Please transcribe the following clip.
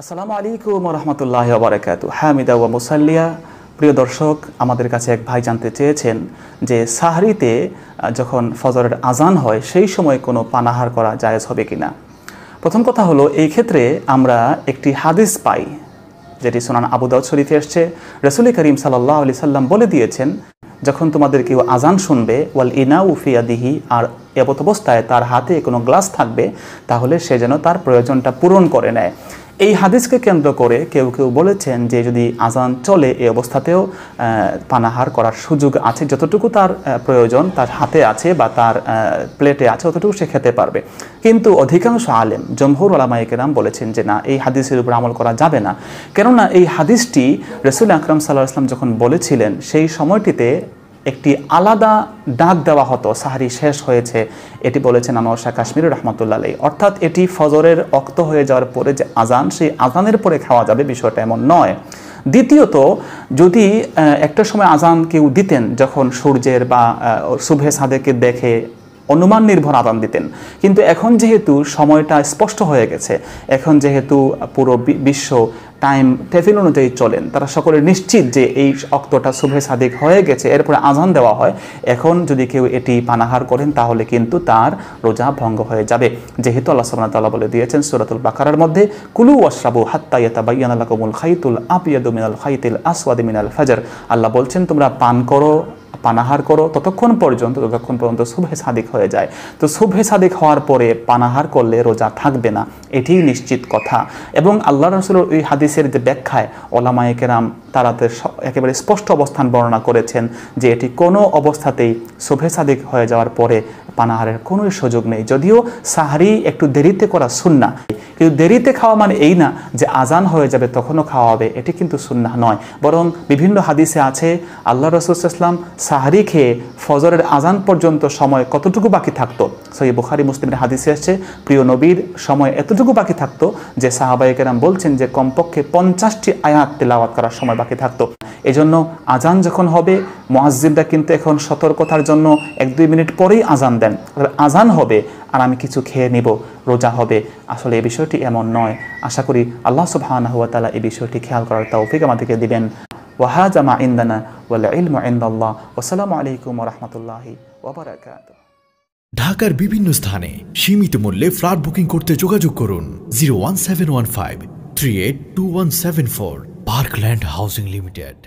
আসসালামু আলাইকুম ওয়া রাহমাতুল্লাহি ওয়া বারাকাতুহু। হামিদা ওয়া মুসাল্লিয়া। প্রিয় দর্শক, আমাদের কাছে এক ভাই জানতে চেয়েছেন যে সাহরিতে যখন ফজরের আজান হয় সেই সময় কোনো পানাহার করা জায়েজ হবে কিনা। প্রথম কথা হলো, এই ক্ষেত্রে আমরা একটি হাদিস পাই যেটি সুনান আবু দাউদ শরীফে এসেছে। রাসূল করিম সাল্লাল্লাহু আলাইহি সাল্লাম বলে দিয়েছেন, যখন তোমাদের কেউ আজান শুনবে ওয়াল ইনাউ ফি ইয়াদিহি, আর এমত অবস্থায় তার হাতে কোনো গ্লাস থাকবে, তাহলে সে যেন তার প্রয়োজনটা পূরণ করে নেয়। এই হাদিসকে কেন্দ্র করে কেউ কেউ বলেছেন যে যদি আজান চলে এই অবস্থাতেও পানাহার করার সুযোগ আছে, যতটুকু তার প্রয়োজন তার হাতে আছে বা তার প্লেটে আছে অতটুকু সে খেতে পারবে। কিন্তু অধিকাংশ আলেম, জমহুর উলামায়ে কেরাম বলেছেন যে না, এই হাদিসের উপর আমল করা যাবে না। কেননা এই হাদিসটি রাসূল আকরাম সাল্লাল্লাহু আলাইহি ওয়াসাল্লাম যখন বলেছিলেন সেই সময়টিতে একটি আলাদা ডাক দেওয়া হতো, সাহারি শেষ হয়েছে, এটি বলেছেন আনোয়ার শাহ কাশ্মীরি রাহমাতুল্লাহ আলাইহি। অর্থাৎ এটি ফজরের ওয়াক্ত হয়ে যাওয়ার পরে যে আজান, সেই আজানের পরে খাওয়া যাবে বিষয়টা এমন নয়। দ্বিতীয়ত, যদি একটা সময় আজান কেউ দিতেন যখন সূর্যের বা সুবহে সাদেকে দেখে অনুমান নির্ভর আজান দিতেন, কিন্তু এখন যেহেতু সময়টা স্পষ্ট হয়ে গেছে, এখন যেহেতু পুরো বিশ্ব টাইম টেবিল অনুযায়ী চলেন, তারা সকলে নিশ্চিত যে এই অক্তটা সুবহে সাদিক হয়ে গেছে, এরপরে আজান দেওয়া হয়, এখন যদি কেউ এটি পানাহার করেন তাহলে কিন্তু তার রোজা ভঙ্গ হয়ে যাবে। যেহেতু আল্লাহ সুবহানাহু ওয়া তাআলা বলে দিয়েছেন সূরাতুল বাকারার মধ্যে, কুলু ওয়াশরাবু হাত্তা ইয়াতাবায়্যানা লাকুমুল খাইতুল আবয়াদু মিনাল খাইতিল আসওয়াদি মিনাল ফাজর। আল্লাহ বলছেন তোমরা পান করো, পানাহার করো ততক্ষণ পর্যন্ত সুবহে সাদিক হয়ে যায়। তো সুবহে সাদিক হওয়ার পরে পানাহার করলে রোজা থাকবে না, এটিই নিশ্চিত কথা। এবং আল্লাহ রাসূলের এই হাদিসের যে ব্যাখ্যায় ওলামায়ে কেরাম তারাতে একেবারে স্পষ্ট অবস্থান বর্ণনা করেছেন যে এটি কোনো অবস্থাতেই সুবহে সাদিক হয়ে যাওয়ার পরে পানাহারের কোনো সুযোগ নেই। যদিও সাহরি একটু দেরিতে করা সুন্নাহ, কিন্তু দেরিতে খাওয়া মানে এই না যে আজান হয়ে যাবে তখনও খাওয়া হবে, এটি কিন্তু সুন্নাহ নয়। বরং বিভিন্ন হাদিসে আছে আল্লাহ রাসূল সাল্লাল্লাহু আলাইহি ওয়াসাল্লাম সাহরি খেয়ে ফজরের আজান পর্যন্ত সময় কতটুকু বাকি থাকতো, সহিহ বুখারী মুসলিমের হাদিসে আসছে প্রিয় নবীর সময় এতটুকু বাকি থাকতো যে সাহাবায়ে কেরাম বলছেন যে কমপক্ষে 50টি আয়াত তেলাওয়াত করার সময় বাকি থাকতো। এজন্য আজান যখন হবে, মুয়াজ্জিনরা কিন্তু এখন সতর্কতার জন্য 1-2 মিনিট পরেই আজান দেন। আজান হবে আর আমি কিছু খেয়ে নিব, রোজা হবে, আসলে এই বিষয়টি এমন নয়। আশা করি আল্লাহ সুবহানাহু ওয়া তাআলা এই বিষয়টি খেয়াল করার তৌফিক আমাদেরকে দিবেন। ওয়াহাজা মা ইনদানা ওয়াল ইলমু ইনদাল্লাহ। আসসালামু আলাইকুম ওয়া রাহমাতুল্লাহি ওয়া বারাকাতুহু। ঢাকার বিভিন্ন স্থানে সীমিত মূল্যে ফ্ল্যাট বুকিং করতে যোগাযোগ করুন 01715 382174 পার্কল্যান্ড হাউজিং লিমিটেড।